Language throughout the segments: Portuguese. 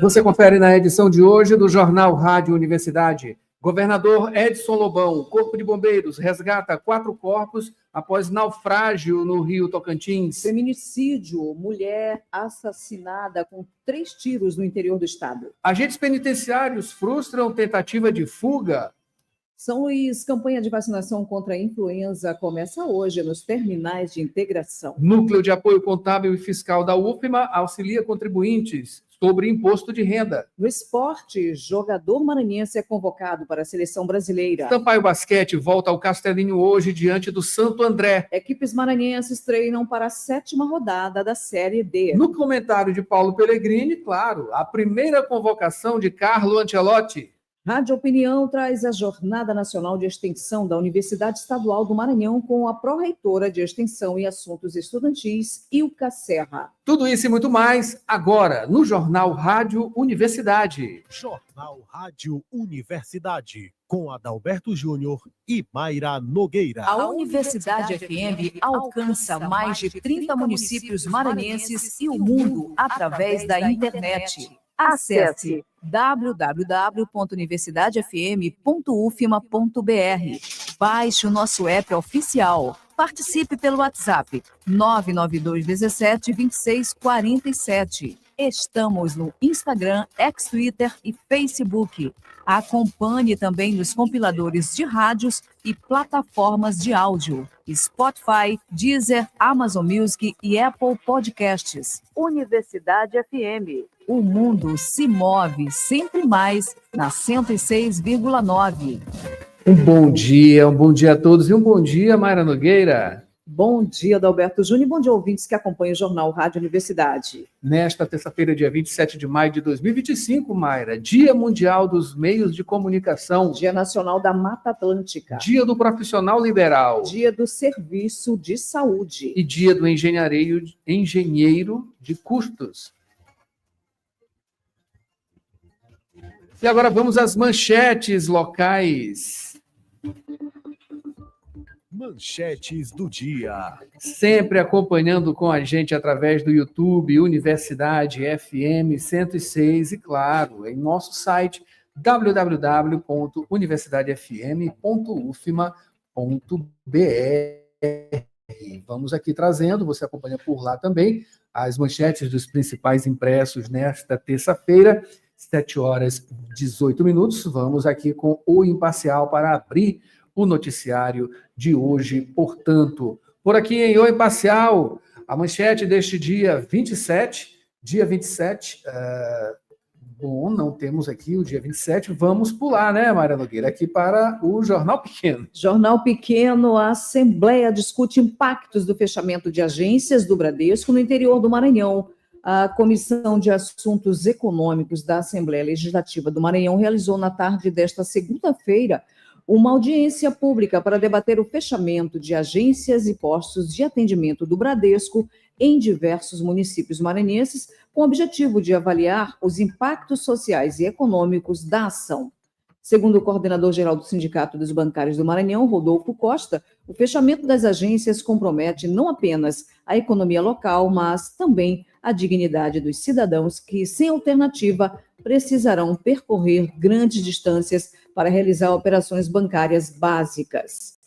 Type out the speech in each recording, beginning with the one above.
Você confere na edição de hoje do Jornal Rádio Universidade. Governador Edson Lobão, Corpo de Bombeiros, resgata 4 corpos após naufrágio no Rio Tocantins. Feminicídio, mulher assassinada com 3 tiros no interior do estado. Agentes penitenciários frustram tentativa de fuga. São Luís, campanha de vacinação contra a influenza começa hoje nos terminais de integração. Núcleo de Apoio Contábil e Fiscal da UFMA auxilia contribuintes sobre imposto de renda. No esporte, jogador maranhense é convocado para a seleção brasileira. Sampaio Basquete volta ao Castelinho hoje diante do Santo André. Equipes maranhenses treinam para a 7ª rodada da Série D. No comentário de Paulo Pellegrini, claro, a primeira convocação de Carlo Ancelotti. Rádio Opinião traz a Jornada Nacional de Extensão da Universidade Estadual do Maranhão com a pró-reitora de Extensão e Assuntos Estudantis, Ilka Serra. Tudo isso e muito mais agora no Jornal Rádio Universidade. Jornal Rádio Universidade, com Adalberto Júnior e Mayra Nogueira. A Universidade FM alcança mais de 30 municípios maranhenses e o mundo através da internet. Acesse www.universidadefm.ufma.br. Baixe o nosso app oficial. Participe pelo WhatsApp 992172647. Estamos no Instagram, Twitter e Facebook. Acompanhe também nos compiladores de rádios e plataformas de áudio. Spotify, Deezer, Amazon Music e Apple Podcasts. Universidade FM. O mundo se move sempre mais na 106,9. Um bom dia a todos e um bom dia, Mayra Nogueira. Bom dia, Adalberto Júnior, e bom dia, ouvintes que acompanham o Jornal Rádio Universidade. Nesta terça-feira, dia 27 de maio de 2025, Mayra, Dia Mundial dos Meios de Comunicação. Dia Nacional da Mata Atlântica. Dia do Profissional Liberal. Dia do Serviço de Saúde. E Dia do Engenheiro de Custos. E agora vamos às manchetes locais. Manchetes do dia. Sempre acompanhando com a gente através do YouTube, Universidade FM 106 e, claro, em nosso site www.universidadefm.ufma.br. Vamos aqui trazendo, você acompanha por lá também, as manchetes dos principais impressos nesta terça-feira, 7h18. Vamos aqui com o Imparcial para abrir o noticiário de hoje, portanto. Por aqui em O Imparcial, a manchete deste dia 27. Bom, não temos aqui o dia 27, vamos pular, né, Mayra Nogueira, aqui para o Jornal Pequeno. Jornal Pequeno, a Assembleia discute impactos do fechamento de agências do Bradesco no interior do Maranhão. A Comissão de Assuntos Econômicos da Assembleia Legislativa do Maranhão realizou na tarde desta segunda-feira uma audiência pública para debater o fechamento de agências e postos de atendimento do Bradesco em diversos municípios maranhenses, com o objetivo de avaliar os impactos sociais e econômicos da ação. Segundo o coordenador-geral do Sindicato dos Bancários do Maranhão, Rodolfo Costa, o fechamento das agências compromete não apenas a economia local, mas também a dignidade dos cidadãos que, sem alternativa, precisarão percorrer grandes distâncias para realizar operações bancárias básicas.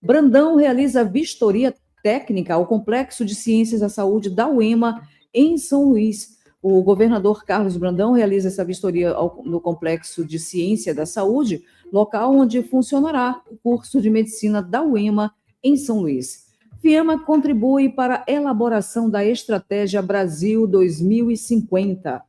Brandão realiza vistoria técnica ao Complexo de Ciências da Saúde da UEMA, em São Luís. O governador Carlos Brandão realiza essa vistoria no Complexo de Ciência da Saúde, local onde funcionará o curso de medicina da UEMA, em São Luís. FIEMA contribui para a elaboração da Estratégia Brasil 2050.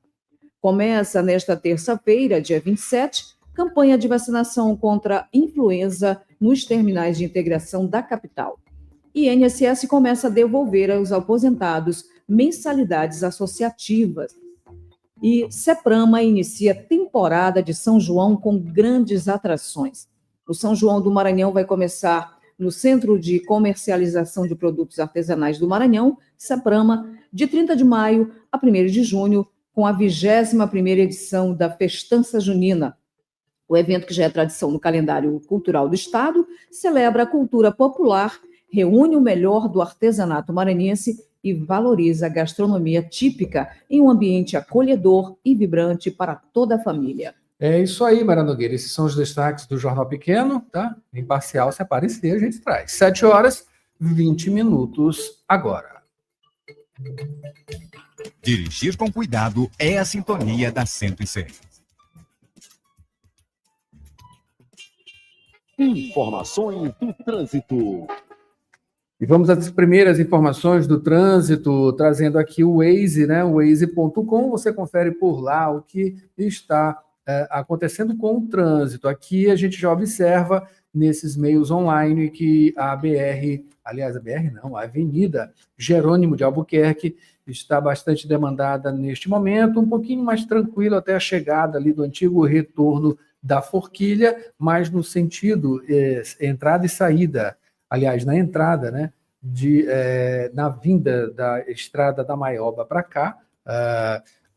Começa nesta terça-feira, dia 27, campanha de vacinação contra a influenza nos terminais de integração da capital. INSS começa a devolver aos aposentados mensalidades associativas. E CEPRAMA inicia temporada de São João com grandes atrações. O São João do Maranhão vai começar no Centro de Comercialização de Produtos Artesanais do Maranhão, CEPRAMA, de 30 de maio a 1º de junho, com a 21ª edição da Festança Junina. O evento, que já é tradição no calendário cultural do Estado, celebra a cultura popular, reúne o melhor do artesanato maranhense e valoriza a gastronomia típica em um ambiente acolhedor e vibrante para toda a família. É isso aí, Mara Nogueira. Esses são os destaques do Jornal Pequeno, tá? Imparcial, se aparecer, a gente traz. 7h20 agora. Dirigir com cuidado é a sintonia da 106. Informações do trânsito. E vamos às primeiras informações do trânsito, trazendo aqui o Waze, né? O Waze.com, você confere por lá o que está acontecendo com o trânsito. Aqui a gente já observa nesses meios online que a Avenida Jerônimo de Albuquerque está bastante demandada neste momento, um pouquinho mais tranquilo até a chegada ali do antigo retorno da Forquilha, mas no sentido entrada e saída, aliás, na entrada, né, na vinda da Estrada da Maioba para cá,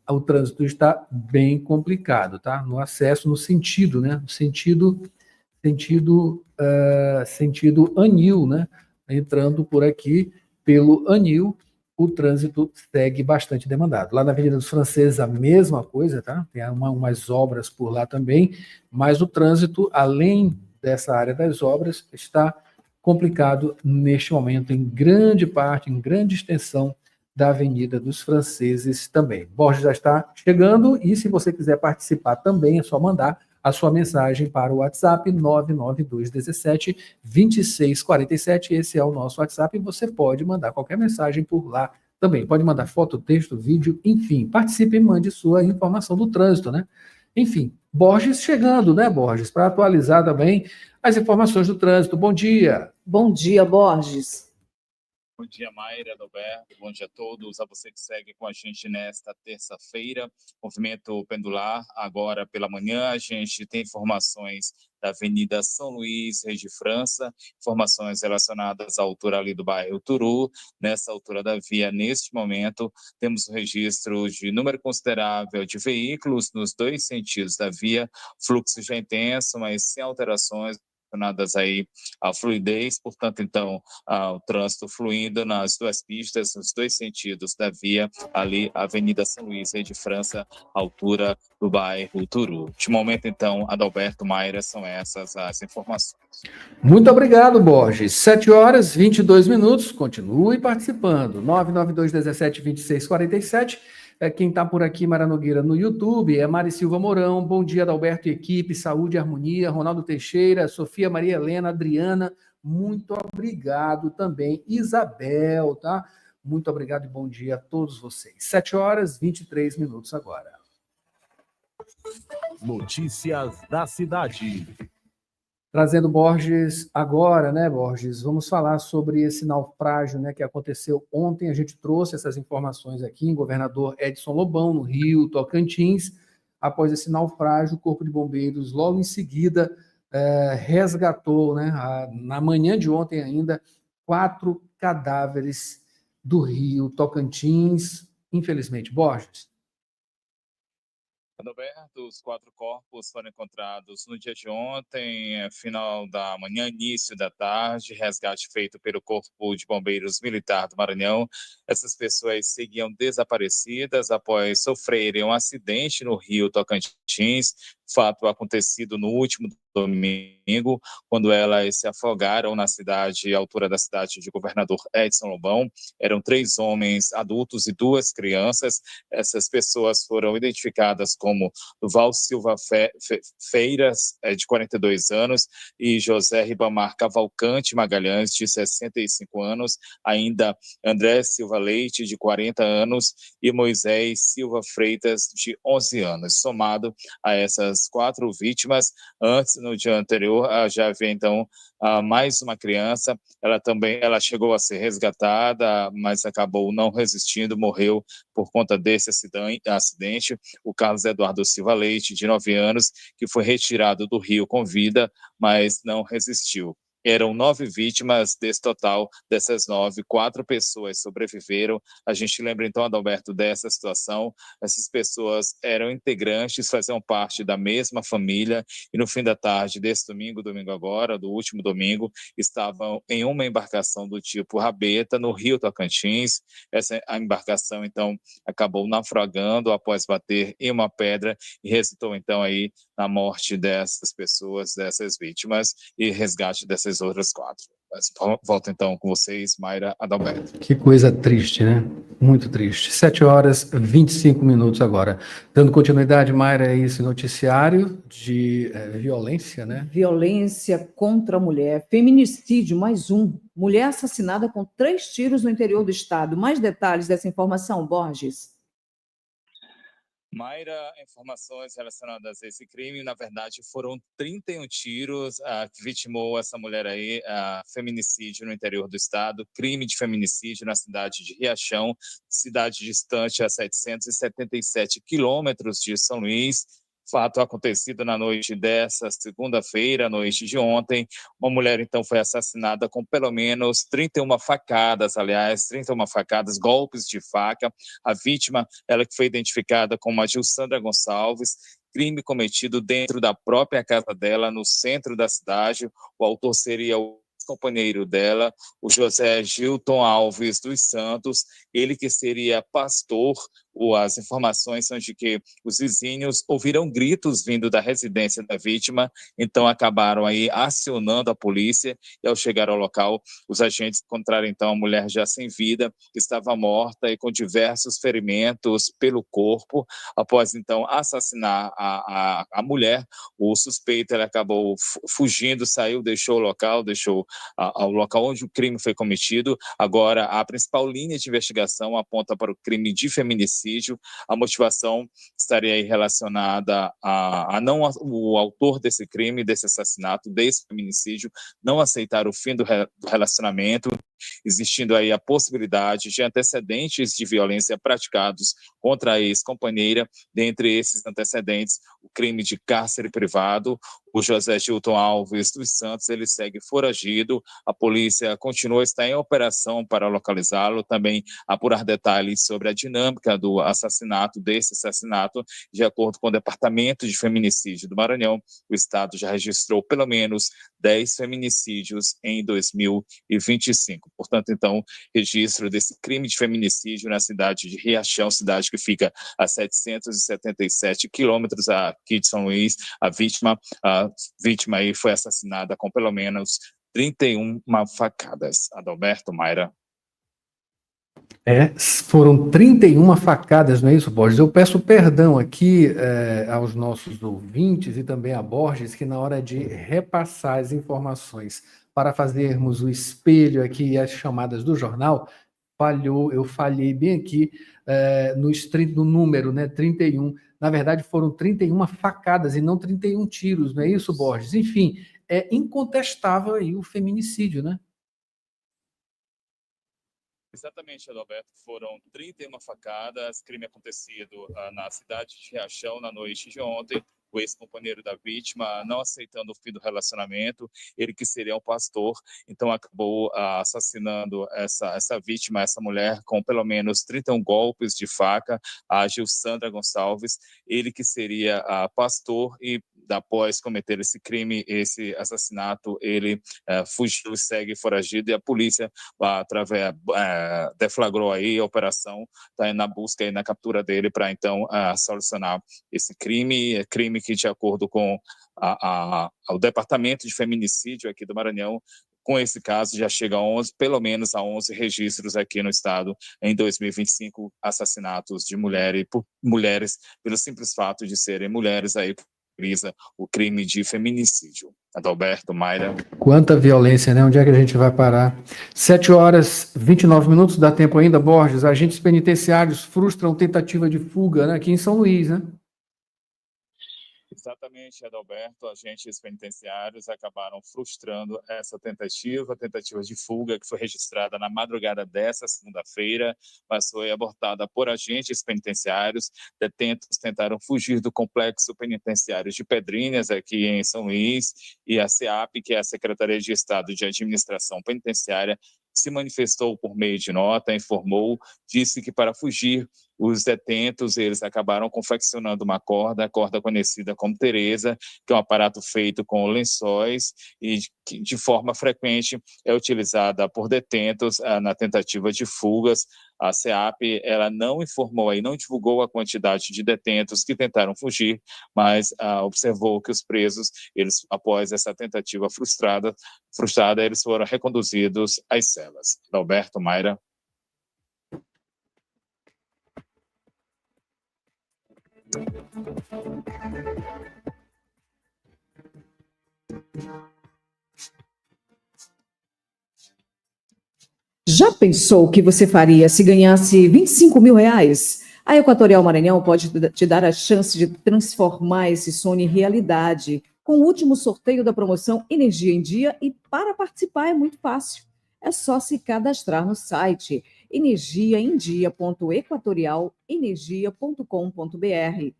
o trânsito está bem complicado, tá? No acesso, no sentido, né? Sentido Anil, né? Entrando por aqui pelo Anil, o trânsito segue bastante demandado. Lá na Avenida dos Franceses, a mesma coisa, tá? Tem umas obras por lá também, mas o trânsito, além dessa área das obras, está complicado neste momento, em grande parte, em grande extensão da Avenida dos Franceses também. Borges já está chegando e se você quiser participar também é só mandar a sua mensagem para o WhatsApp 99217-2647. Esse é o nosso WhatsApp e você pode mandar qualquer mensagem por lá também. Pode mandar foto, texto, vídeo, enfim. Participe e mande sua informação do trânsito, né? Enfim, Borges chegando, né, Borges? Para atualizar também as informações do trânsito. Bom dia. Bom dia, Borges. Bom dia, Mayra, Adalberto. Bom dia a todos. A você que segue com a gente nesta terça-feira. Movimento pendular. Agora pela manhã, a gente tem informações da Avenida São Luís, Rei de França, informações relacionadas à altura ali do bairro Turu. Nessa altura da via, neste momento, temos o registro de número considerável de veículos nos dois sentidos da via. Fluxo já intenso, mas sem alterações relacionadas aí à fluidez, portanto, então, o trânsito fluindo nas duas pistas, nos dois sentidos da via, ali, Avenida São Luís, Rei de França, altura do bairro Turu. De momento, então, Adalberto, Mayra, são essas as informações. Muito obrigado, Borges. 7h22, continue participando. 99217-2647. Quem está por aqui, Mara Nogueira, no YouTube, é Mari Silva Mourão. Bom dia, Adalberto e equipe, saúde e harmonia. Ronaldo Teixeira, Sofia Maria Helena, Adriana, muito obrigado também. Isabel, tá? Muito obrigado e bom dia a todos vocês. 7h23 agora. Notícias da cidade. Trazendo Borges agora, né, Borges? Vamos falar sobre esse naufrágio, né, que aconteceu ontem. A gente trouxe essas informações aqui em Governador Edson Lobão, no Rio, Tocantins. Após esse naufrágio, o Corpo de Bombeiros, logo em seguida, resgatou, né, na manhã de ontem ainda, 4 cadáveres do Rio Tocantins. Infelizmente, Borges. Adalberto, os 4 corpos foram encontrados no dia de ontem, final da manhã, início da tarde, resgate feito pelo Corpo de Bombeiros Militar do Maranhão. Essas pessoas seguiam desaparecidas após sofrerem um acidente no Rio Tocantins, fato acontecido no último domingo, quando elas se afogaram na cidade, à altura da cidade de Governador Edson Lobão. Eram 3 homens adultos e 2 crianças. Essas pessoas foram identificadas como Val Silva Feiras, de 42 anos, e José Ribamar Cavalcante Magalhães, de 65 anos, ainda André Silva Leite, de 40 anos, e Moisés Silva Freitas, de 11 anos. Somado a essas 4 vítimas, antes, no dia anterior, já havia então mais uma criança. Ela chegou a ser resgatada, mas acabou não resistindo, morreu por conta desse acidente. O Carlos Eduardo Silva Leite, de 9 anos, que foi retirado do rio com vida, mas não resistiu. Eram 9 vítimas, desse total, dessas 9, 4 pessoas sobreviveram. A gente lembra, então, Adalberto, dessa situação. Essas pessoas eram integrantes, faziam parte da mesma família, e no fim da tarde desse domingo agora, do último domingo, estavam em uma embarcação do tipo rabeta, no Rio Tocantins. A embarcação, então, acabou naufragando após bater em uma pedra e resultou, então, aí na morte dessas pessoas, dessas vítimas, e resgate dessas outras 4. Volto então com vocês, Mayra, Adalberto. Que coisa triste, né? Muito triste. 7h25 agora. Dando continuidade, Mayra, a esse noticiário de violência, né? Violência contra a mulher, feminicídio, mais um. Mulher assassinada com 3 tiros no interior do estado. Mais detalhes dessa informação, Borges? Mayra, informações relacionadas a esse crime, na verdade, foram 31 tiros que vitimou essa mulher aí, feminicídio no interior do estado, crime de feminicídio na cidade de Riachão, cidade distante a 777 quilômetros de São Luís. Fato acontecido na noite dessa segunda-feira, noite de ontem. Uma mulher, então, foi assassinada com pelo menos 31 facadas, aliás, 31 facadas, golpes de faca. A vítima, ela que foi identificada como a Gilsandra Gonçalves, crime cometido dentro da própria casa dela, no centro da cidade. O autor seria o companheiro dela, o José Gilton Alves dos Santos, ele que seria pastor. As informações são de que os vizinhos ouviram gritos vindo da residência da vítima, então acabaram aí acionando a polícia, e ao chegar ao local, os agentes encontraram então a mulher já sem vida, que estava morta e com diversos ferimentos pelo corpo. Após então assassinar a mulher, o suspeito ele acabou fugindo, saiu, deixou o local, ao local onde o crime foi cometido. Agora, a principal linha de investigação aponta para o crime de feminicídio. A motivação estaria aí relacionada o autor desse crime, desse assassinato, desse feminicídio, não aceitar o fim do relacionamento, existindo aí a possibilidade de antecedentes de violência praticados contra a ex-companheira. Dentre esses antecedentes, o crime de cárcere privado. O José Gilton Alves dos Santos, ele segue foragido. A polícia continua a estar em operação para localizá-lo, também apurar detalhes sobre a dinâmica do assassinato, desse assassinato. De acordo com o Departamento de Feminicídio do Maranhão, o estado já registrou pelo menos 10 feminicídios em 2025. Portanto, então, registro desse crime de feminicídio na cidade de Riachão, cidade que fica a 777 quilômetros aqui de São Luís. A vítima aí foi assassinada com pelo menos 31 facadas. Adalberto, Mayra. Foram 31 facadas, não é isso, Borges? Eu peço perdão aqui aos nossos ouvintes e também a Borges, que na hora de repassar as informações para fazermos o espelho aqui e as chamadas do jornal, eu falhei bem aqui no número, né, 31. Na verdade, foram 31 facadas e não 31 tiros, não é isso, Borges? Enfim, é incontestável aí o feminicídio, né? Exatamente, Adalberto. Foram 31 facadas, crime acontecido na cidade de Riachão na noite de ontem. O ex-companheiro da vítima não aceitando o fim do relacionamento, ele que seria um pastor, então acabou assassinando essa vítima, essa mulher, com pelo menos 31 golpes de faca, a Gilsandra Gonçalves, ele que seria pastor, e após cometer esse crime, esse assassinato, ele fugiu e segue foragido, e a polícia deflagrou aí a operação, está na busca e na captura dele para então solucionar esse crime que, de acordo com o Departamento de Feminicídio aqui do Maranhão, com esse caso já chega a pelo menos a 11 registros aqui no estado em 2025, assassinatos de mulheres pelo simples fato de serem mulheres, aí o crime de feminicídio. Adalberto, Mayra. Quanta violência, né? Onde é que a gente vai parar? 7h29, dá tempo ainda, Borges? Agentes penitenciários frustram tentativa de fuga, né? Aqui em São Luís, né? Exatamente, Adalberto. Agentes penitenciários acabaram frustrando essa tentativa de fuga que foi registrada na madrugada dessa segunda-feira, mas foi abortada por agentes penitenciários. Detentos tentaram fugir do complexo penitenciário de Pedrinhas, aqui em São Luís, e a SEAP, que é a Secretaria de Estado de Administração Penitenciária, se manifestou por meio de nota, disse que para fugir os detentos, eles acabaram confeccionando uma corda, a corda conhecida como Tereza, que é um aparato feito com lençóis e que de forma frequente é utilizada por detentos na tentativa de fugas. A SEAP, ela não informou e não divulgou a quantidade de detentos que tentaram fugir, mas observou que os presos, eles, após essa tentativa frustrada, eles foram reconduzidos às celas. Alberto, Mayra. Já pensou o que você faria se ganhasse 25 mil reais? A Equatorial Maranhão pode te dar a chance de transformar esse sonho em realidade com o último sorteio da promoção Energia em Dia, e para participar é muito fácil. É só se cadastrar no site energiaemdia.equatorialenergia.com.br,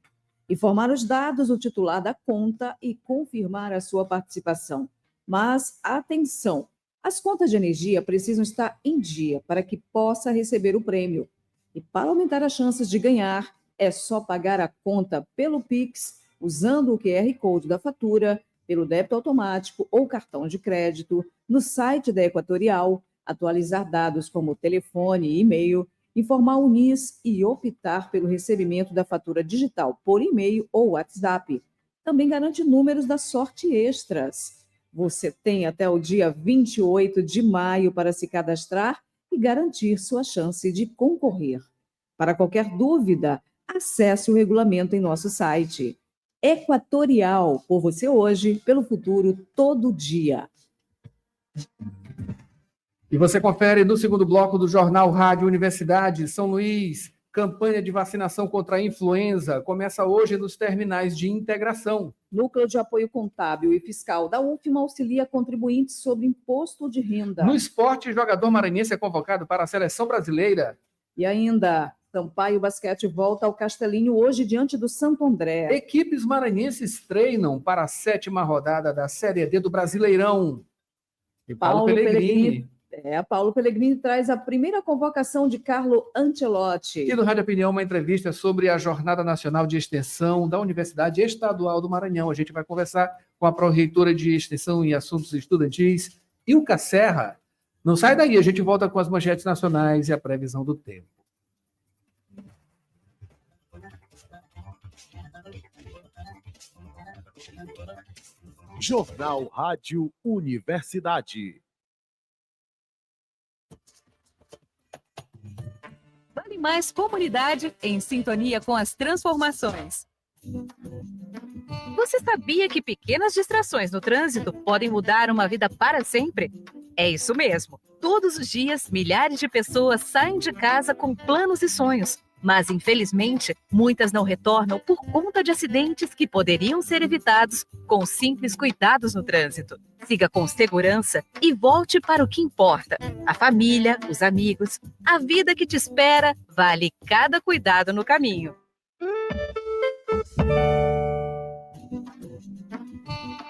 informar os dados do titular da conta e confirmar a sua participação. Mas atenção! As contas de energia precisam estar em dia para que possa receber o prêmio. E para aumentar as chances de ganhar, é só pagar a conta pelo Pix, usando o QR Code da fatura, pelo débito automático ou cartão de crédito, no site da Equatorial, atualizar dados como telefone e e-mail, informar o NIS e optar pelo recebimento da fatura digital por e-mail ou WhatsApp. Também garante números da sorte extras. Você tem até o dia 28 de maio para se cadastrar e garantir sua chance de concorrer. Para qualquer dúvida, acesse o regulamento em nosso site. Equatorial, por você hoje, pelo futuro, todo dia. E você confere no segundo bloco do Jornal Rádio Universidade São Luís. Campanha de vacinação contra a influenza começa hoje nos terminais de integração. Núcleo de Apoio Contábil e Fiscal da UFMA auxilia contribuintes sobre imposto de renda. No esporte, jogador maranhense é convocado para a seleção brasileira. E ainda, Sampaio Basquete volta ao Castelinho hoje diante do Santo André. Equipes maranhenses treinam para a 7ª rodada da Série D do Brasileirão. E Paulo Pellegrini. Paulo Pellegrini traz a primeira convocação de Carlo Ancelotti. E no Rádio Opinião, uma entrevista sobre a Jornada Nacional de Extensão da Universidade Estadual do Maranhão. A gente vai conversar com a pró-reitora de Extensão e Assuntos Estudantis, Ilka Serra. Não sai daí, a gente volta com as manchetes nacionais e a previsão do tempo. Jornal Rádio Universidade. Vale Mais Comunidade em sintonia com as transformações. Você sabia que pequenas distrações no trânsito podem mudar uma vida para sempre? É isso mesmo. Todos os dias, milhares de pessoas saem de casa com planos e sonhos. Mas, infelizmente, muitas não retornam por conta de acidentes que poderiam ser evitados com simples cuidados no trânsito. Siga com segurança e volte para o que importa. A família, os amigos, a vida que te espera, vale cada cuidado no caminho.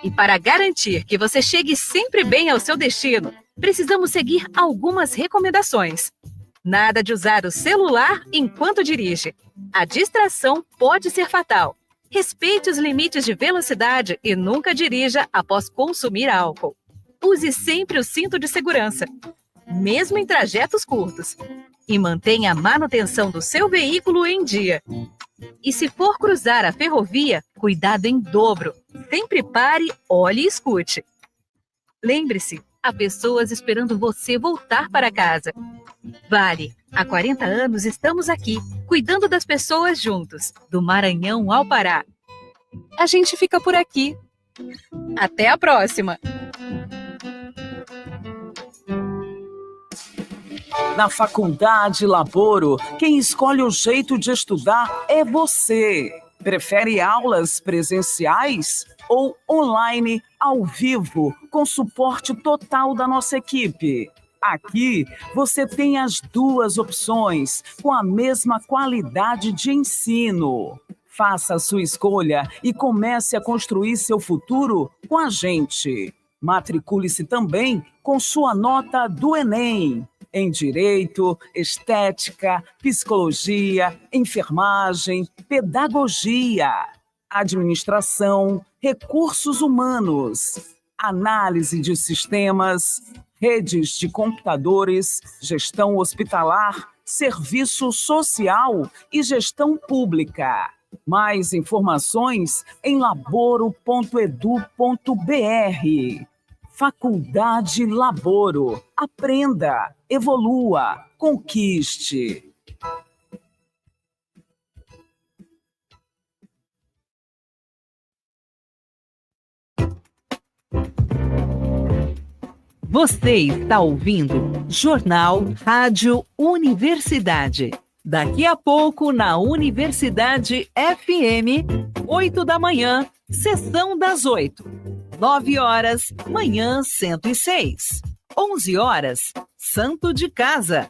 E para garantir que você chegue sempre bem ao seu destino, precisamos seguir algumas recomendações. Nada de usar o celular enquanto dirige. A distração pode ser fatal. Respeite os limites de velocidade e nunca dirija após consumir álcool. Use sempre o cinto de segurança, mesmo em trajetos curtos. E mantenha a manutenção do seu veículo em dia. E se for cruzar a ferrovia, cuidado em dobro. Sempre pare, olhe e escute. Lembre-se, há pessoas esperando você voltar para casa. Vale, há 40 anos estamos aqui, cuidando das pessoas juntos, do Maranhão ao Pará. A gente fica por aqui. Até a próxima! Na Faculdade Laboro, quem escolhe o jeito de estudar é você. Prefere aulas presenciais ou online ao vivo, com suporte total da nossa equipe? Aqui você tem as duas opções, com a mesma qualidade de ensino. Faça a sua escolha e comece a construir seu futuro com a gente. Matricule-se também com sua nota do Enem. Em Direito, Estética, Psicologia, Enfermagem, Pedagogia, Administração, Recursos Humanos, Análise de Sistemas, Redes de Computadores, Gestão Hospitalar, Serviço Social e Gestão Pública. Mais informações em laboro.edu.br. Faculdade Laboro. Aprenda, evolua, conquiste. Você está ouvindo Jornal Rádio Universidade. Daqui a pouco, na Universidade FM, 8 da manhã, sessão das 8. 9 horas, manhã 106. 11 horas, Santo de Casa.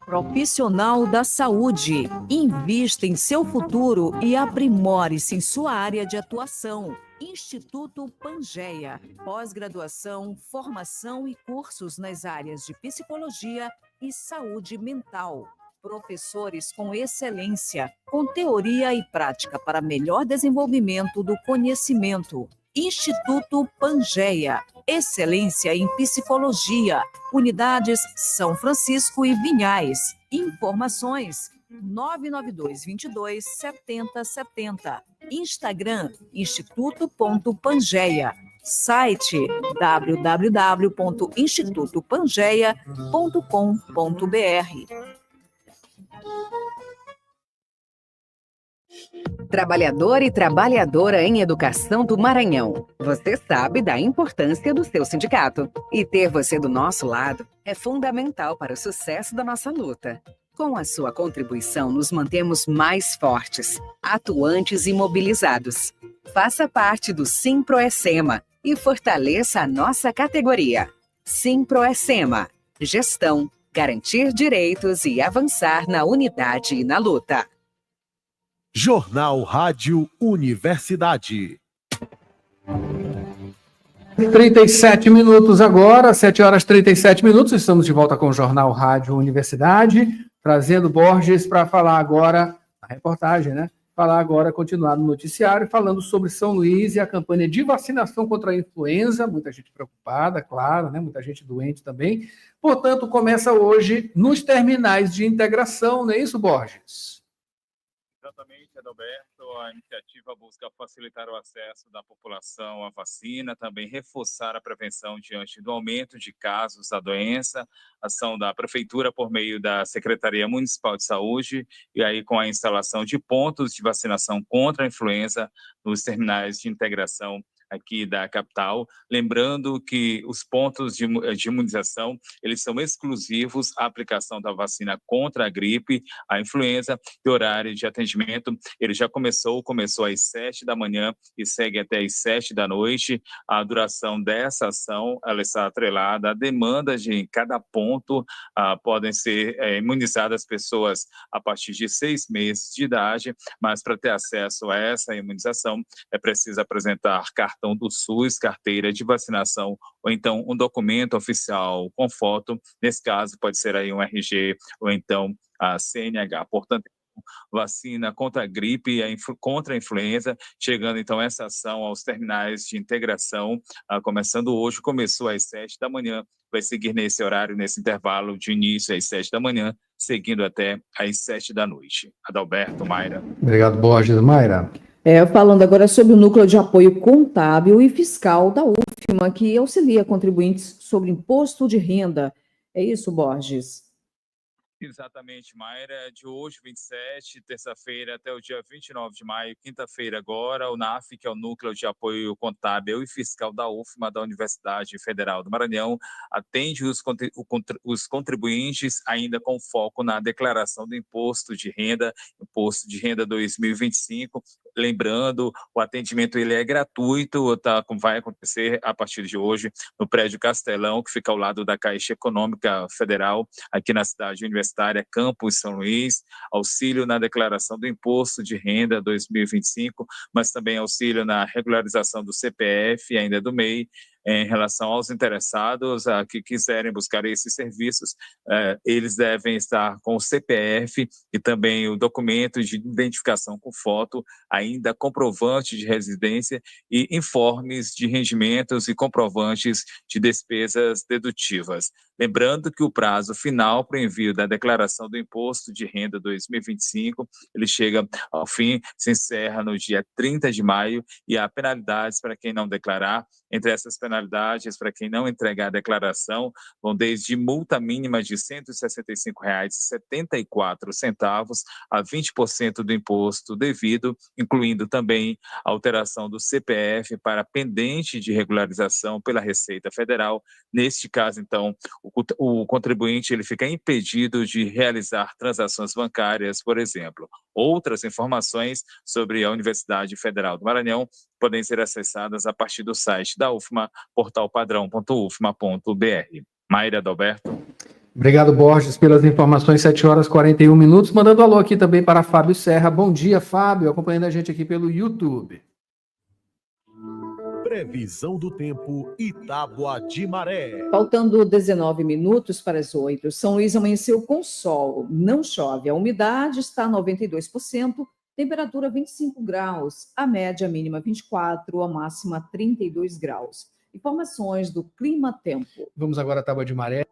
Profissional da saúde. Invista em seu futuro e aprimore-se em sua área de atuação. Instituto Pangeia. Pós-graduação, formação e cursos nas áreas de psicologia e saúde mental. Professores com excelência, com teoria e prática para melhor desenvolvimento do conhecimento. Instituto Pangeia. Excelência em psicologia. Unidades São Francisco e Vinhais. Informações 992227070. Instagram instituto.pangeia. Site www.institutopangeia.com.br. Trabalhador e trabalhadora em educação do Maranhão, você sabe da importância do seu sindicato. E ter você do nosso lado é fundamental para o sucesso da nossa luta. Com a sua contribuição, nos mantemos mais fortes, atuantes e mobilizados. Faça parte do Simproecema e fortaleça a nossa categoria. Simproecema. Gestão, garantir direitos e avançar na unidade e na luta. Jornal Rádio Universidade. 37 minutos agora, 7 horas e 37 minutos. Estamos de volta com o Jornal Rádio Universidade, trazendo Borges para falar agora, a reportagem, né? Falar agora, continuar no noticiário, falando sobre São Luís e a campanha de vacinação contra a influenza. Muita gente preocupada, claro, né? Muita gente doente também. Portanto, começa hoje nos terminais de integração, não é isso, Borges? Exatamente, Adalberto. A iniciativa busca facilitar o acesso da população à vacina, também reforçar a prevenção diante do aumento de casos da doença, ação da Prefeitura por meio da Secretaria Municipal de Saúde, e aí com a instalação de pontos de vacinação contra a influenza nos terminais de integração aqui da capital, lembrando que os pontos de imunização, eles são exclusivos à aplicação da vacina contra a gripe, a influenza, e o horário de atendimento, ele já começou às 7 da manhã e segue até às 7 da noite. A duração dessa ação, ela está atrelada à demanda de cada ponto. Podem ser imunizadas pessoas a partir de 6 meses de idade, mas para ter acesso a essa imunização, é preciso apresentar cartão do SUS, carteira de vacinação, ou então um documento oficial com foto. Nesse caso, pode ser aí um RG ou então a CNH. Portanto, vacina contra a gripe e contra a influenza, chegando então essa ação aos terminais de integração, começando hoje, começou às 7 da manhã, vai seguir nesse horário, nesse intervalo de início às 7 da manhã, seguindo até às 7 da noite. Adalberto, Mayra. Obrigado, Borges. Mayra. Falando agora sobre o Núcleo de Apoio Contábil e Fiscal da UFMA, que auxilia contribuintes sobre imposto de renda. É isso, Borges? Exatamente, Mayra. De hoje, 27, terça-feira, até o dia 29 de maio, quinta-feira agora, o NAF, que é o Núcleo de Apoio Contábil e Fiscal da UFMA, da Universidade Federal do Maranhão, atende os contribuintes ainda com foco na declaração do Imposto de Renda 2025. Lembrando, o atendimento ele é gratuito, tá? Vai acontecer a partir de hoje no prédio Castelão, que fica ao lado da Caixa Econômica Federal, aqui na cidade universitária, Campus São Luís, auxílio na declaração do Imposto de Renda 2025, mas também auxílio na regularização do CPF e ainda do MEI. Em relação aos interessados que quiserem buscar esses serviços, eles devem estar com o CPF e também o documento de identificação com foto, ainda comprovante de residência e informes de rendimentos e comprovantes de despesas dedutivas. Lembrando que o prazo final para o envio da declaração do Imposto de Renda 2025, ele chega ao fim, se encerra no dia 30 de maio e há penalidades para quem não declarar. Entre essas penalidades, para quem não entregar a declaração, vão desde multa mínima de R$ 165,74 a 20% do imposto devido, incluindo também a alteração do CPF para pendente de regularização pela Receita Federal. Neste caso, então, o contribuinte ele fica impedido de realizar transações bancárias, por exemplo. Outras informações sobre a Universidade Federal do Maranhão podem ser acessadas a partir do site da UFMA, portalpadrão.ufma.br. Mayra Adalberto. Obrigado, Borges, pelas informações. 7h41. Mandando alô aqui também para Fábio Serra. Bom dia, Fábio, acompanhando a gente aqui pelo YouTube. Previsão do tempo Itábua de Maré. Faltando 19 minutos para as 8. São Luís amanheceu com sol, não chove. A umidade está 92%, temperatura 25 graus, a média mínima 24, a máxima 32 graus. Informações do Clima-Tempo. Vamos agora à Tábua de Maré,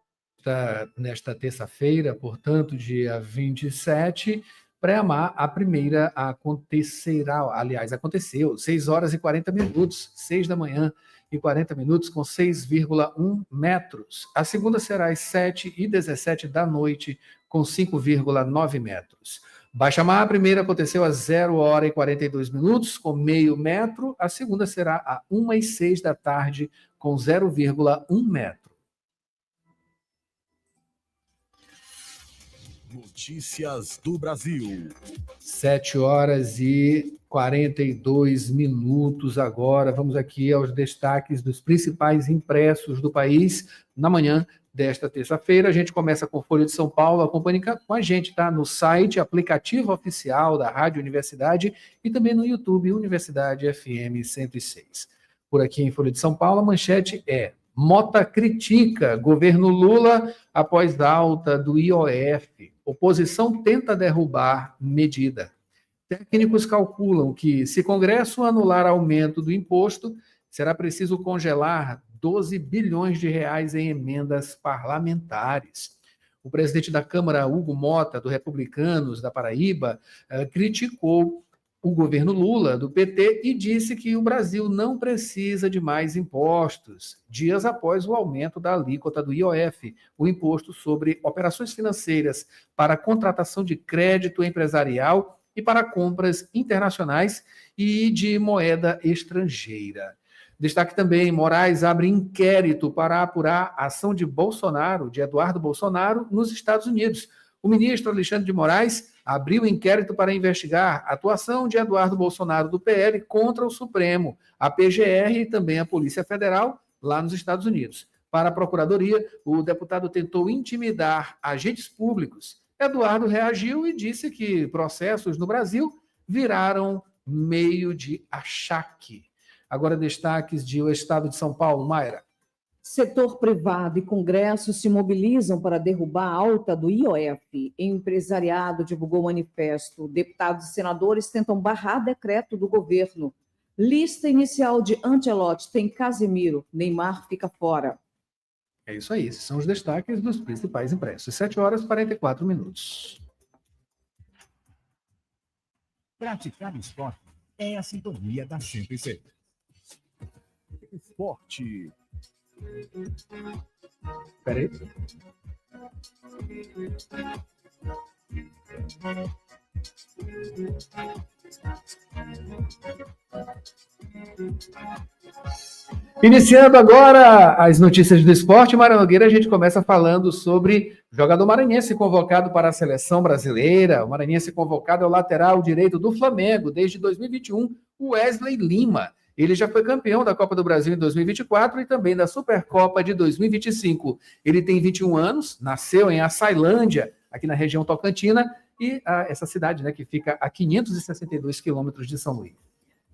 nesta terça-feira, portanto, dia 27. Pré-amar, a primeira aconteceu, 6h40, 6 da manhã e 40 minutos, com 6,1 metros. A segunda será às 7h17 da noite, com 5,9 metros. Baixa-mar, a primeira aconteceu às 0h42 minutos, com meio metro. A segunda será às 1h06 da tarde, com 0,1 metro. Notícias do Brasil. 7h42 agora. Vamos aqui aos destaques dos principais impressos do país na manhã desta terça-feira. A gente começa com Folha de São Paulo. Acompanhe com a gente, tá? No site, aplicativo oficial da Rádio Universidade e também no YouTube, Universidade FM 106. Por aqui em Folha de São Paulo, a manchete é: Mota critica governo Lula após alta do IOF. Oposição tenta derrubar medida. Técnicos calculam que, se Congresso anular aumento do imposto, será preciso congelar 12 bilhões de reais em emendas parlamentares. O presidente da Câmara, Hugo Mota, do Republicanos da Paraíba, criticou o governo Lula, do PT, e disse que o Brasil não precisa de mais impostos, dias após o aumento da alíquota do IOF, o imposto sobre operações financeiras para contratação de crédito empresarial e para compras internacionais e de moeda estrangeira. Destaque também: Moraes abre inquérito para apurar a ação de Bolsonaro, de Eduardo Bolsonaro, nos Estados Unidos. O ministro Alexandre de Moraes abriu inquérito para investigar a atuação de Eduardo Bolsonaro, do PL, contra o Supremo, a PGR e também a Polícia Federal, lá nos Estados Unidos. Para a Procuradoria, o deputado tentou intimidar agentes públicos. Eduardo reagiu e disse que processos no Brasil viraram meio de achaque. Agora, destaques do Estado de São Paulo, Mayra. Setor privado e Congresso se mobilizam para derrubar a alta do IOF. Empresariado divulgou manifesto. Deputados e senadores tentam barrar decreto do governo. Lista inicial de Ancelotti tem Casemiro. Neymar fica fora. É isso aí. Esses são os destaques dos principais impressos. 7h44. Praticar esporte é a sintonia da 106. Esporte. Peraí. Iniciando agora as notícias do esporte, Mário Nogueira, a gente começa falando sobre o jogador maranhense convocado para a seleção brasileira. O maranhense convocado é o lateral direito do Flamengo desde 2021, o Wesley Lima. Ele já foi campeão da Copa do Brasil em 2024 e também da Supercopa de 2025. Ele tem 21 anos, nasceu em Açailândia, aqui na região Tocantina, e essa cidade, né, que fica a 562 quilômetros de São Luís.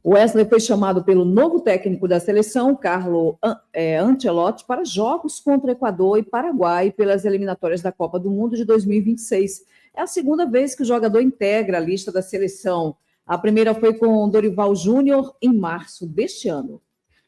O Wesley foi chamado pelo novo técnico da seleção, Carlo Ancelotti, para jogos contra Equador e Paraguai pelas eliminatórias da Copa do Mundo de 2026. É a segunda vez que o jogador integra a lista da seleção. A primeira foi com Dorival Júnior em março deste ano.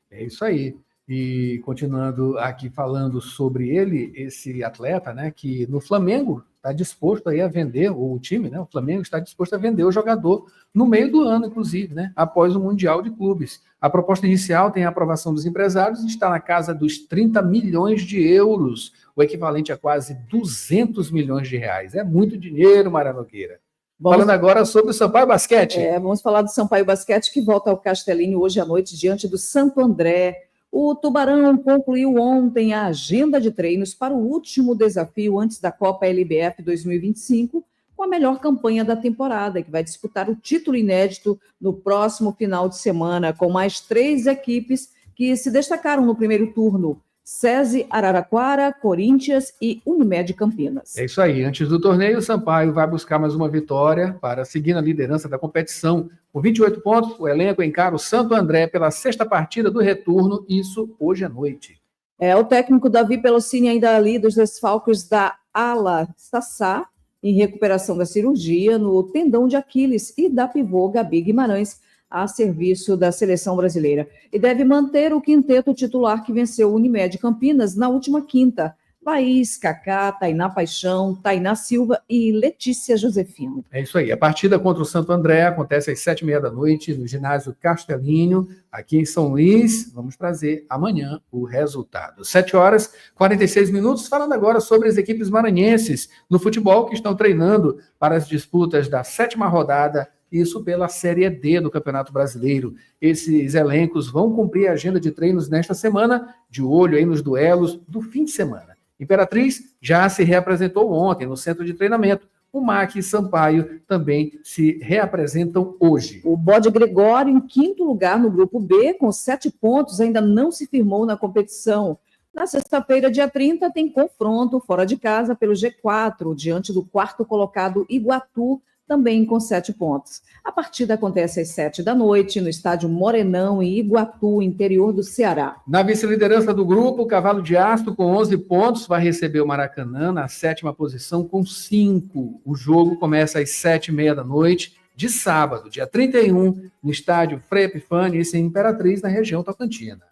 É isso aí. E continuando aqui falando sobre ele, esse atleta, né, que no Flamengo está disposto aí a vender, o time, né, o Flamengo está disposto a vender o jogador no meio do ano, inclusive, né, após o Mundial de Clubes. A proposta inicial tem a aprovação dos empresários e está na casa dos 30 milhões de euros, o equivalente a quase 200 milhões de reais. É muito dinheiro, Mário Nogueira. Falando agora sobre o Sampaio Basquete. Vamos falar do Sampaio Basquete, que volta ao Castelinho hoje à noite diante do Santo André. O Tubarão concluiu ontem a agenda de treinos para o último desafio antes da Copa LBF 2025, com a melhor campanha da temporada, que vai disputar o título inédito no próximo final de semana, com mais 3 equipes que se destacaram no primeiro turno: SESI Araraquara, Corinthians e Unimed Campinas. É isso aí. Antes do torneio, o Sampaio vai buscar mais uma vitória para seguir na liderança da competição. Com 28 pontos, o elenco encara o Santo André pela 6ª partida do retorno, isso hoje à noite. O técnico Davi Pelocini ainda lida os desfalques da Ala Sassá, em recuperação da cirurgia no tendão de Aquiles, e da pivô Gabi Guimarães, a serviço da seleção brasileira. E deve manter o quinteto titular que venceu o Unimed Campinas na última quinta: Laís, Cacá, Tainá Paixão, Tainá Silva e Letícia Josefino. É isso aí. A partida contra o Santo André acontece às 7h30 da noite no ginásio Castelinho, aqui em São Luís. Vamos trazer amanhã o resultado. 7h46. Falando agora sobre as equipes maranhenses no futebol que estão treinando para as disputas da 7ª rodada, isso pela Série D do Campeonato Brasileiro. Esses elencos vão cumprir a agenda de treinos nesta semana, de olho aí nos duelos do fim de semana. Imperatriz já se reapresentou ontem no centro de treinamento. O MAC e Sampaio também se reapresentam hoje. O Bode Gregório, em 5º lugar no grupo B, com 7 pontos, ainda não se firmou na competição. Na sexta-feira, dia 30, tem confronto fora de casa pelo G4, diante do 4º colocado Iguatu, também com 7 pontos. A partida acontece às 7h no estádio Morenão, em Iguatu, interior do Ceará. Na vice-liderança do grupo, o Cavalo de Aço, com 11 pontos, vai receber o Maracanã na 7ª posição, com 5. O jogo começa às 7h30 de sábado, dia 31, no estádio Frei Epifânio, isso em Imperatriz, na região Tocantina.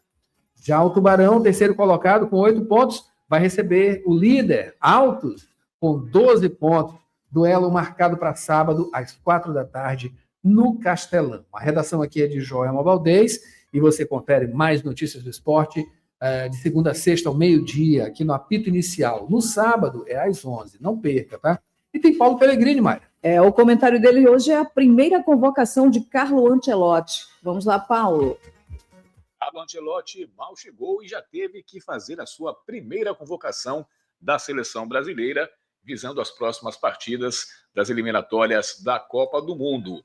Já o Tubarão, terceiro colocado, com 8 pontos, vai receber o líder, Altos, com 12 pontos. Duelo marcado para sábado, às 4h no Castelão. A redação aqui é de Joelma Valdez e você confere mais notícias do esporte de segunda a sexta ao meio-dia, aqui no apito inicial. No sábado é às 11h, não perca, tá? E tem Paulo Pellegrini, Mayra. O comentário dele hoje é a primeira convocação de Carlo Ancelotti. Vamos lá, Paulo. Carlo Ancelotti mal chegou e já teve que fazer a sua primeira convocação da seleção brasileira, visando as próximas partidas das eliminatórias da Copa do Mundo.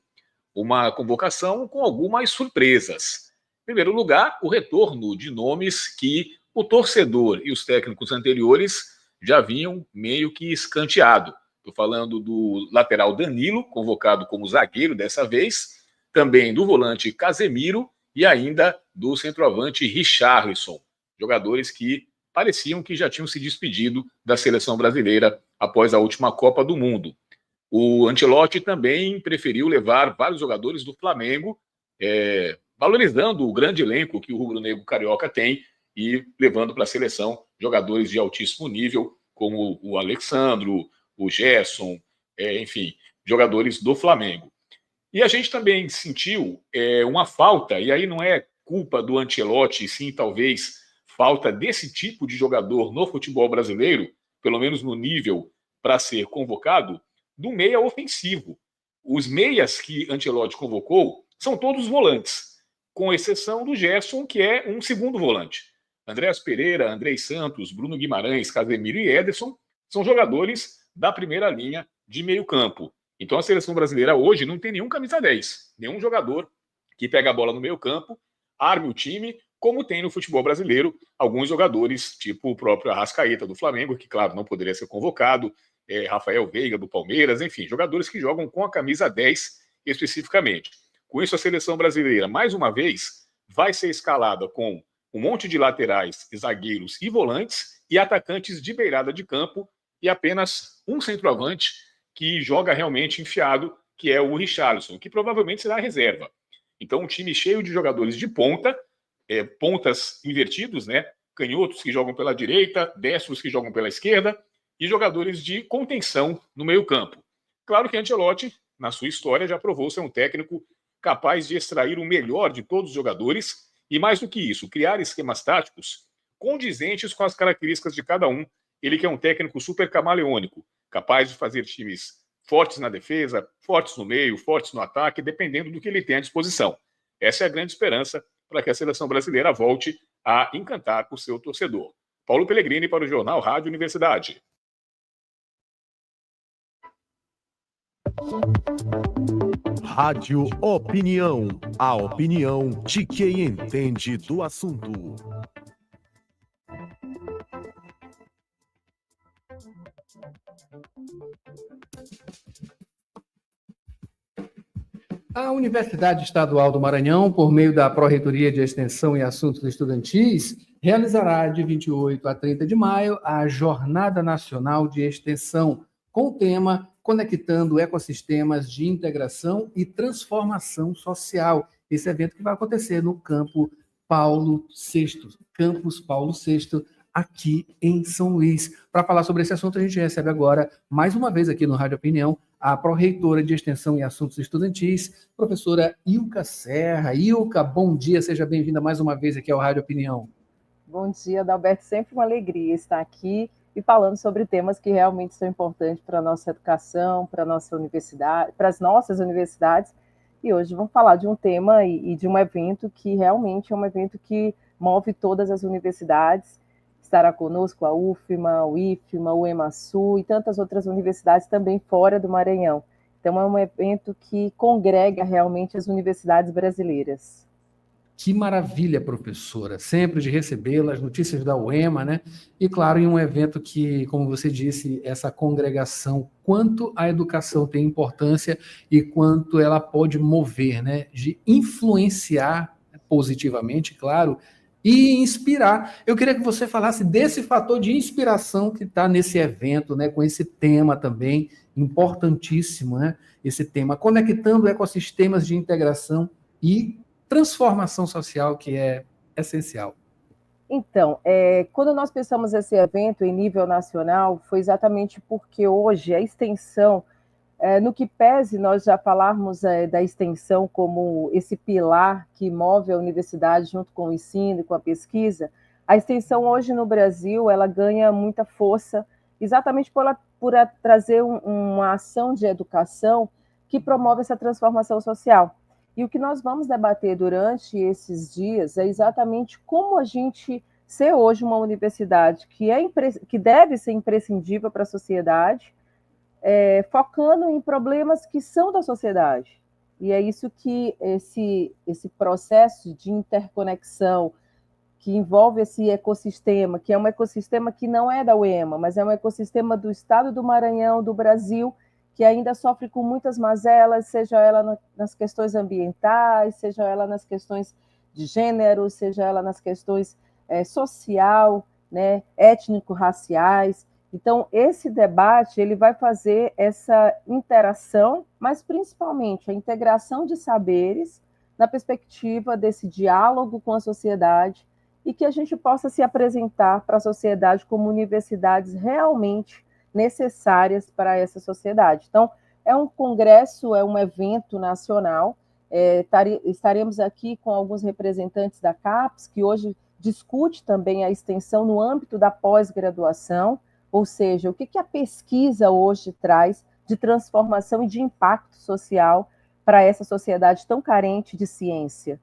Uma convocação com algumas surpresas. Em primeiro lugar, o retorno de nomes que o torcedor e os técnicos anteriores já vinham meio que escanteado. Estou falando do lateral Danilo, convocado como zagueiro dessa vez, também do volante Casemiro e ainda do centroavante Richarlison, jogadores que pareciam que já tinham se despedido da seleção brasileira após a última Copa do Mundo. O Ancelotti também preferiu levar vários jogadores do Flamengo, valorizando o grande elenco que o rubro-negro carioca tem e levando para a seleção jogadores de altíssimo nível, como o Alexandro, o Gerson, enfim, jogadores do Flamengo. E a gente também sentiu uma falta, e aí não é culpa do Ancelotti, sim, talvez falta desse tipo de jogador no futebol brasileiro, pelo menos no nível para ser convocado, do meia ofensivo. Os meias que Ancelotti convocou são todos volantes, com exceção do Gerson, que é um segundo volante. Andréas Pereira, Andrei Santos, Bruno Guimarães, Casemiro e Ederson são jogadores da primeira linha de meio campo. Então a seleção brasileira hoje não tem nenhum camisa 10, nenhum jogador que pega a bola no meio campo, arme o time, como tem no futebol brasileiro alguns jogadores, tipo o próprio Arrascaeta do Flamengo, que claro, não poderia ser convocado, Rafael Veiga do Palmeiras, enfim, jogadores que jogam com a camisa 10 especificamente. Com isso, a seleção brasileira, mais uma vez, vai ser escalada com um monte de laterais, zagueiros e volantes e atacantes de beirada de campo e apenas um centroavante que joga realmente enfiado, que é o Richarlison, que provavelmente será a reserva. Então, um time cheio de jogadores de ponta, pontas invertidos, né? Canhotos que jogam pela direita, destros que jogam pela esquerda e jogadores de contenção no meio-campo. Claro que Ancelotti, na sua história, já provou ser um técnico capaz de extrair o melhor de todos os jogadores e, mais do que isso, criar esquemas táticos condizentes com as características de cada um. Ele que é um técnico super camaleônico, capaz de fazer times fortes na defesa, fortes no meio, fortes no ataque, dependendo do que ele tem à disposição. Essa é a grande esperança para que a seleção brasileira volte a encantar o seu torcedor. Paulo Pellegrini para o Jornal Rádio Universidade. Rádio Opinião, a opinião de quem entende do assunto. A Universidade Estadual do Maranhão, por meio da Pró-Reitoria de Extensão e Assuntos Estudantis, realizará de 28 a 30 de maio a Jornada Nacional de Extensão, com o tema Conectando Ecossistemas de Integração e Transformação Social. Esse evento que vai acontecer no Campus Paulo VI, aqui em São Luís. Para falar sobre esse assunto, a gente recebe agora, mais uma vez aqui no Rádio Opinião, a Pró-Reitora de Extensão e Assuntos Estudantis, professora Ilka Serra. Ilka, bom dia, seja bem-vinda mais uma vez aqui ao Rádio Opinião. Bom dia, Adalberto, sempre uma alegria estar aqui e falando sobre temas que realmente são importantes para a nossa educação, para a nossa universidade, para as nossas universidades. E hoje vamos falar de um tema e de um evento que realmente é um evento que move todas as universidades. Estará conosco a UFMA, o IFMA, o EMASU e tantas outras universidades também fora do Maranhão. Então é um evento que congrega realmente as universidades brasileiras. Que maravilha, professora, sempre de recebê-la, as notícias da UEMA, né? E, claro, em um evento que, como você disse, essa congregação, quanto a educação tem importância e quanto ela pode mover, né? De influenciar positivamente, claro, e inspirar. Eu queria que você falasse desse fator de inspiração que está nesse evento, né? Com esse tema também importantíssimo, né? Esse tema, conectando ecossistemas de integração e transformação social, que é essencial. Então, quando nós pensamos esse evento em nível nacional, foi exatamente porque hoje a extensão, no que pese nós já falarmos da extensão como esse pilar que move a universidade junto com o ensino e com a pesquisa, a extensão hoje no Brasil, ela ganha muita força exatamente por trazer uma ação de educação que promove essa transformação social. E o que nós vamos debater durante esses dias é exatamente como a gente ser hoje uma universidade que deve ser imprescindível para a sociedade, focando em problemas que são da sociedade. E é isso que esse processo de interconexão, que envolve esse ecossistema, que é um ecossistema que não é da UEMA, mas é um ecossistema do Estado do Maranhão, do Brasil, que ainda sofre com muitas mazelas, seja ela nas questões ambientais, seja ela nas questões de gênero, seja ela nas questões social, né, étnico-raciais. Então, esse debate ele vai fazer essa interação, mas principalmente a integração de saberes na perspectiva desse diálogo com a sociedade e que a gente possa se apresentar para a sociedade como universidades realmente necessárias para essa sociedade. Então, é um congresso, é um evento nacional, estaremos aqui com alguns representantes da CAPES, que hoje discute também a extensão no âmbito da pós-graduação, ou seja, o que a pesquisa hoje traz de transformação e de impacto social para essa sociedade tão carente de ciência.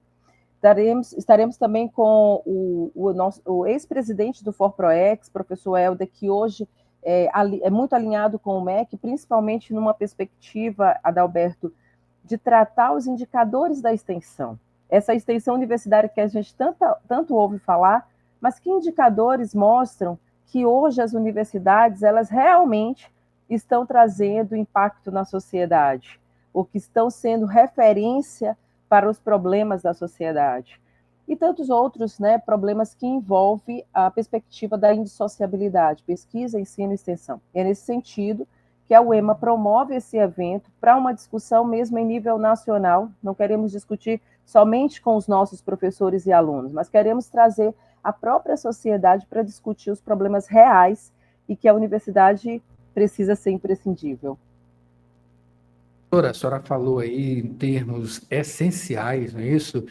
Estaremos também com o ex-presidente do ForProex, professor Helder, que hoje é muito alinhado com o MEC, principalmente numa perspectiva, Adalberto, de tratar os indicadores da extensão. Essa extensão universitária que a gente tanto ouve falar, mas que indicadores mostram que hoje as universidades, elas realmente estão trazendo impacto na sociedade, ou que estão sendo referência para os problemas da sociedade. E tantos outros, né, problemas que envolvem a perspectiva da indissociabilidade, pesquisa, ensino e extensão. É nesse sentido que a UEMA promove esse evento para uma discussão mesmo em nível nacional. Não queremos discutir somente com os nossos professores e alunos, mas queremos trazer a própria sociedade para discutir os problemas reais e que a universidade precisa ser imprescindível. A senhora falou aí em termos essenciais, não é isso?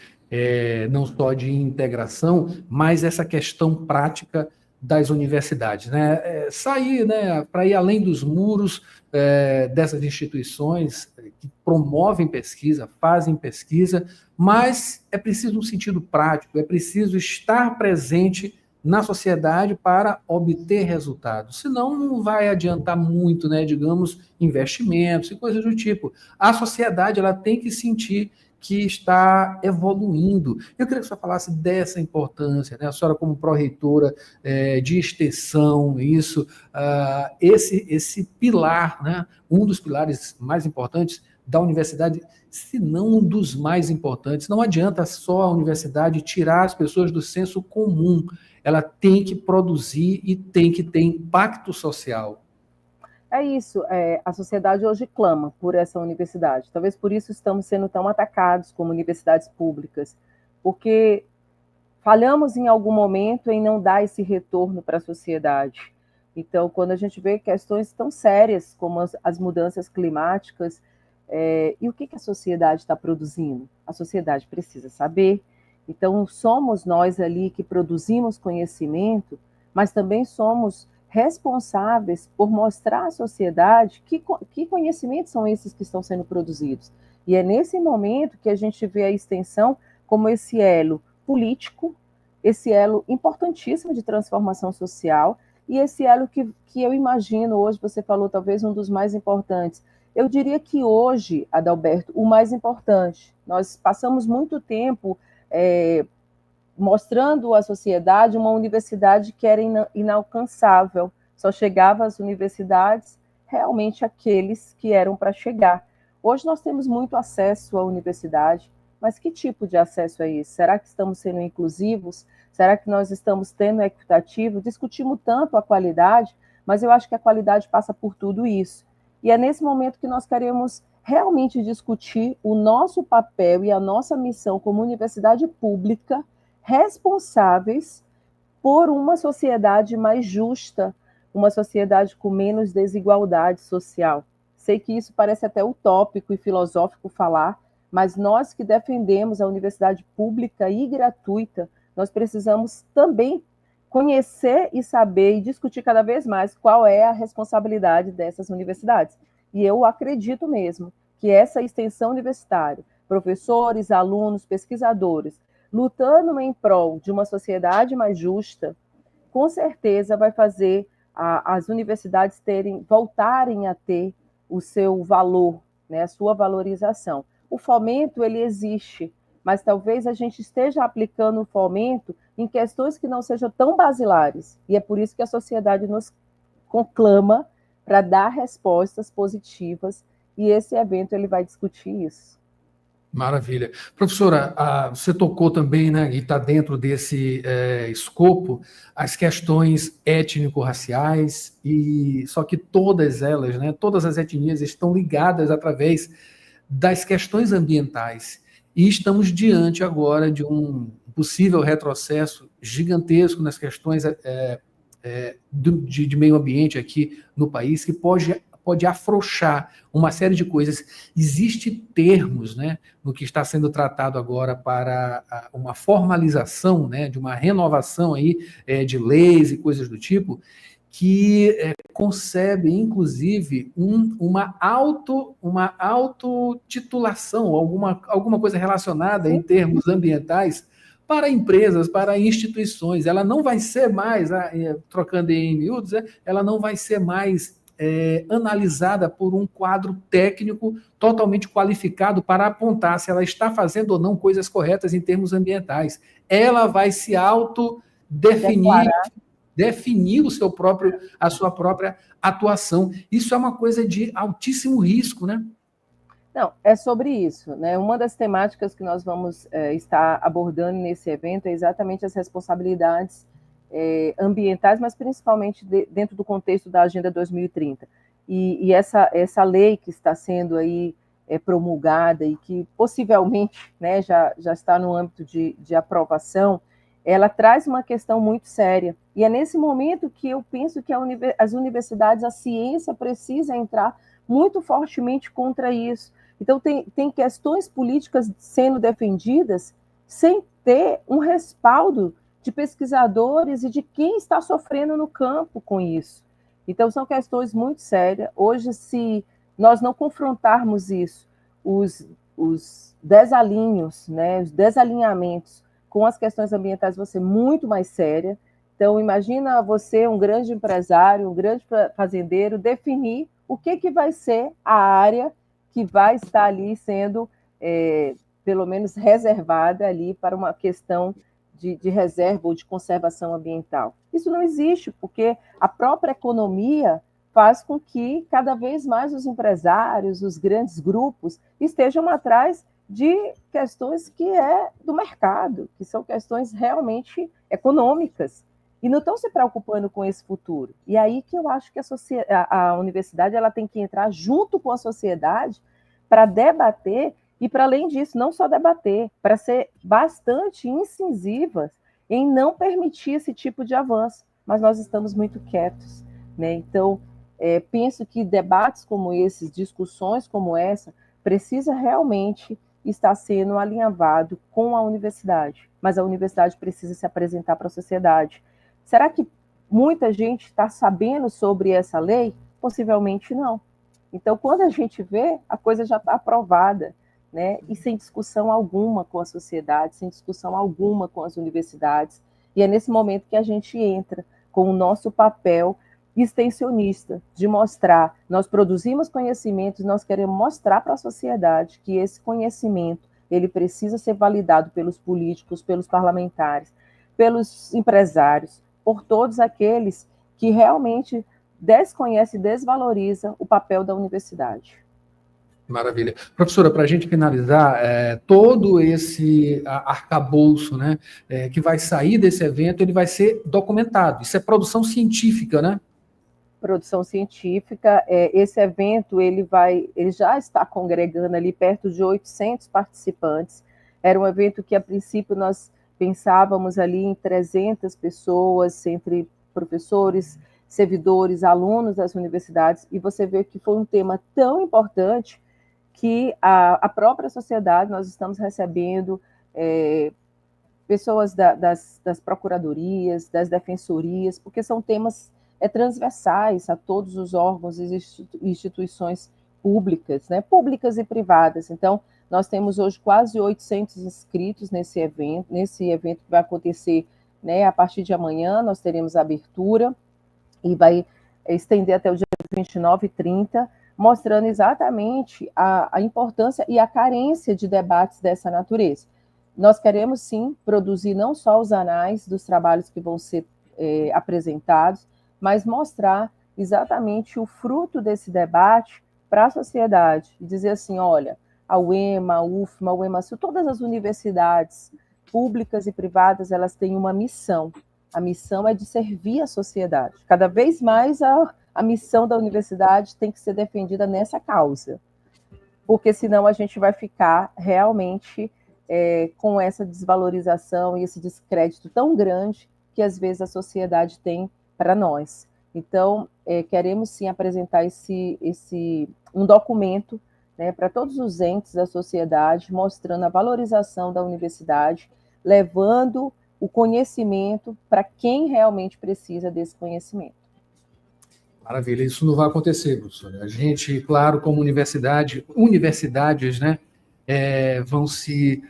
Não só de integração, mas essa questão prática das universidades, né? Sair, né, para ir além dos muros dessas instituições que promovem pesquisa, fazem pesquisa, mas é preciso um sentido prático, é preciso estar presente na sociedade para obter resultados. Senão não vai adiantar muito, né, digamos, investimentos e coisas do tipo. A sociedade ela tem que sentir que está evoluindo. Eu queria que a senhora falasse dessa importância, né? A senhora como pró-reitora de extensão, esse pilar, né? Um dos pilares mais importantes da universidade, se não um dos mais importantes. Não adianta só a universidade tirar as pessoas do senso comum. Ela tem que produzir e tem que ter impacto social. É isso, a sociedade hoje clama por essa universidade. Talvez por isso estamos sendo tão atacados como universidades públicas, porque falhamos em algum momento em não dar esse retorno para a sociedade. Então, quando a gente vê questões tão sérias como as mudanças climáticas, e o que a sociedade está produzindo? A sociedade precisa saber. Então, somos nós ali que produzimos conhecimento, mas também somos responsáveis por mostrar à sociedade que conhecimentos são esses que estão sendo produzidos. E é nesse momento que a gente vê a extensão como esse elo político, esse elo importantíssimo de transformação social, e esse elo que eu imagino hoje, você falou talvez um dos mais importantes. Eu diria que hoje, Adalberto, o mais importante, nós passamos muito tempo mostrando à sociedade uma universidade que era inalcançável, só chegava às universidades realmente aqueles que eram para chegar. Hoje nós temos muito acesso à universidade, mas que tipo de acesso é esse? Será que estamos sendo inclusivos? Será que nós estamos tendo equitativo? Discutimos tanto a qualidade, mas eu acho que a qualidade passa por tudo isso. E é nesse momento que nós queremos realmente discutir o nosso papel e a nossa missão como universidade pública, responsáveis por uma sociedade mais justa, uma sociedade com menos desigualdade social. Sei que isso parece até utópico e filosófico falar, mas nós que defendemos a universidade pública e gratuita, nós precisamos também conhecer e saber e discutir cada vez mais qual é a responsabilidade dessas universidades. E eu acredito mesmo que essa extensão universitária, professores, alunos, pesquisadores, lutando em prol de uma sociedade mais justa, com certeza vai fazer as universidades voltarem a ter o seu valor, né, a sua valorização. O fomento, ele existe, mas talvez a gente esteja aplicando o fomento em questões que não sejam tão basilares, e é por isso que a sociedade nos conclama para dar respostas positivas, e esse evento ele vai discutir isso. Maravilha. Professora, você tocou também, né, e está dentro desse escopo, as questões étnico-raciais, e só que todas elas, né, todas as etnias estão ligadas através das questões ambientais. E estamos diante agora de um possível retrocesso gigantesco nas questões de meio ambiente aqui no país, que pode afrouxar uma série de coisas. Existem termos, né, no que está sendo tratado agora para uma formalização, né, de uma renovação aí, de leis e coisas do tipo, que concebe, inclusive, uma autotitulação, alguma coisa relacionada em termos ambientais para empresas, para instituições. Ela não vai ser mais, trocando em miúdos, ela não vai ser mais analisada por um quadro técnico totalmente qualificado para apontar se ela está fazendo ou não coisas corretas em termos ambientais. Ela vai se autodefinir, definir a sua própria atuação. Isso é uma coisa de altíssimo risco, né? Não, é sobre isso, né? Uma das temáticas que nós vamos estar abordando nesse evento é exatamente as responsabilidades ambientais, mas principalmente dentro do contexto da Agenda 2030. E essa lei que está sendo aí promulgada e que possivelmente, né, já está no âmbito de aprovação, ela traz uma questão muito séria. E é nesse momento que eu penso que as universidades, a ciência precisa entrar muito fortemente contra isso. Então, tem questões políticas sendo defendidas sem ter um respaldo de pesquisadores e de quem está sofrendo no campo com isso. Então, são questões muito sérias. Hoje, se nós não confrontarmos isso, os desalinhos, né, os desalinhamentos com as questões ambientais vão ser muito mais sérias. Então, imagina você, um grande empresário, um grande fazendeiro, definir o que vai ser a área que vai estar ali sendo, pelo menos, reservada ali para uma questão de reserva ou de conservação ambiental. Isso não existe, porque a própria economia faz com que cada vez mais os empresários, os grandes grupos, estejam atrás de questões que do mercado, que são questões realmente econômicas, e não estão se preocupando com esse futuro. E aí que eu acho que a universidade ela tem que entrar junto com a sociedade para debater, e para além disso, não só debater, para ser bastante incisivas em não permitir esse tipo de avanço, mas nós estamos muito quietos, né? Então, penso que debates como esses, discussões como essa, precisa realmente estar sendo alinhavado com a universidade, mas a universidade precisa se apresentar para a sociedade. Será que muita gente está sabendo sobre essa lei? Possivelmente não. Então, quando a gente vê, a coisa já está aprovada, né? E sem discussão alguma com a sociedade, sem discussão alguma com as universidades. E é nesse momento que a gente entra com o nosso papel extensionista, de mostrar, nós produzimos conhecimentos, nós queremos mostrar para a sociedade que esse conhecimento, ele precisa ser validado pelos políticos, pelos parlamentares, pelos empresários, por todos aqueles que realmente desconhecem e desvalorizam o papel da universidade. Maravilha. Professora, para a gente finalizar, todo esse arcabouço, né, que vai sair desse evento, ele vai ser documentado. Isso é produção científica, né? Produção científica. Esse evento ele já está congregando ali perto de 800 participantes. Era um evento que, a princípio, nós pensávamos ali em 300 pessoas, entre professores, servidores, alunos das universidades, e você vê que foi um tema tão importante que a própria sociedade, nós estamos recebendo pessoas das procuradorias, das defensorias, porque são temas transversais a todos os órgãos e instituições públicas, né, públicas e privadas. Então, nós temos hoje quase 800 inscritos nesse evento que vai acontecer, né, a partir de amanhã. Nós teremos a abertura e vai estender até o dia 29 e 30, mostrando exatamente a importância e a carência de debates dessa natureza. Nós queremos, sim, produzir não só os anais dos trabalhos que vão ser apresentados, mas mostrar exatamente o fruto desse debate para a sociedade, e dizer assim, olha, a UEMA, a UFMA, a UEMASU, todas as universidades públicas e privadas, elas têm uma missão. A missão é de servir a sociedade. Cada vez mais a missão da universidade tem que ser defendida nessa causa, porque senão a gente vai ficar realmente com essa desvalorização e esse descrédito tão grande que às vezes a sociedade tem para nós. Então, queremos sim apresentar um documento, né, para todos os entes da sociedade, mostrando a valorização da universidade, levando o conhecimento para quem realmente precisa desse conhecimento. Maravilha, isso não vai acontecer, professor. A gente, claro, como universidades, né, vão se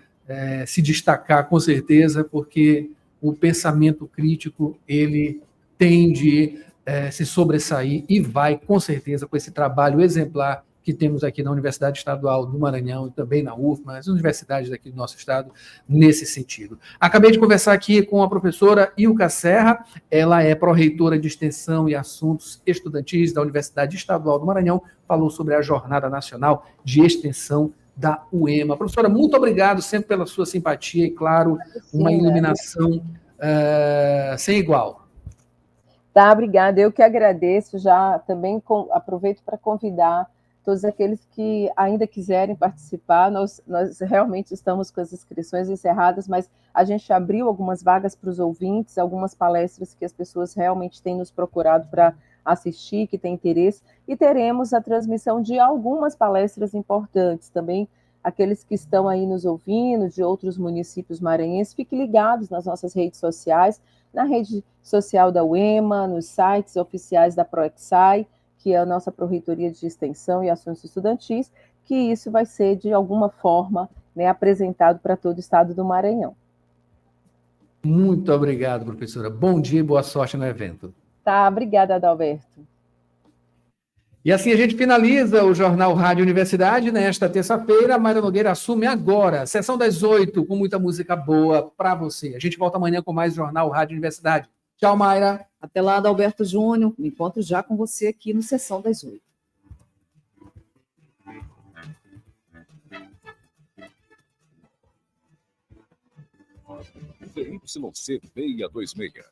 destacar com certeza, porque o pensamento crítico, ele tem de se sobressair e vai, com certeza, com esse trabalho exemplar que temos aqui na Universidade Estadual do Maranhão e também na UFMA, as universidades aqui do nosso estado, nesse sentido. Acabei de conversar aqui com a professora Ilka Serra, ela é pró-reitora de Extensão e Assuntos Estudantis da Universidade Estadual do Maranhão, falou sobre a Jornada Nacional de Extensão da UEMA. Professora, muito obrigado sempre pela sua simpatia e, claro, uma iluminação sem igual. Tá, obrigada. Eu que agradeço. Já também aproveito para convidar todos aqueles que ainda quiserem participar. Nós realmente estamos com as inscrições encerradas, mas a gente abriu algumas vagas para os ouvintes, algumas palestras que as pessoas realmente têm nos procurado para assistir, que têm interesse, e teremos a transmissão de algumas palestras importantes também. Aqueles que estão aí nos ouvindo, de outros municípios maranhenses, fiquem ligados nas nossas redes sociais, na rede social da UEMA, nos sites oficiais da ProExai, que é a nossa Pró-Reitoria de Extensão e Assuntos Estudantis, que isso vai ser, de alguma forma, né, apresentado para todo o estado do Maranhão. Muito obrigado, professora. Bom dia e boa sorte no evento. Tá, obrigada, Adalberto. E assim a gente finaliza o Jornal Rádio Universidade nesta terça-feira. A Mayra Nogueira assume agora, sessão das 8, com muita música boa para você. A gente volta amanhã com mais Jornal Rádio Universidade. Tchau, Mayra. Até lá, Adalberto Júnior. Me encontro já com você aqui no Sessão das 8. VYC 626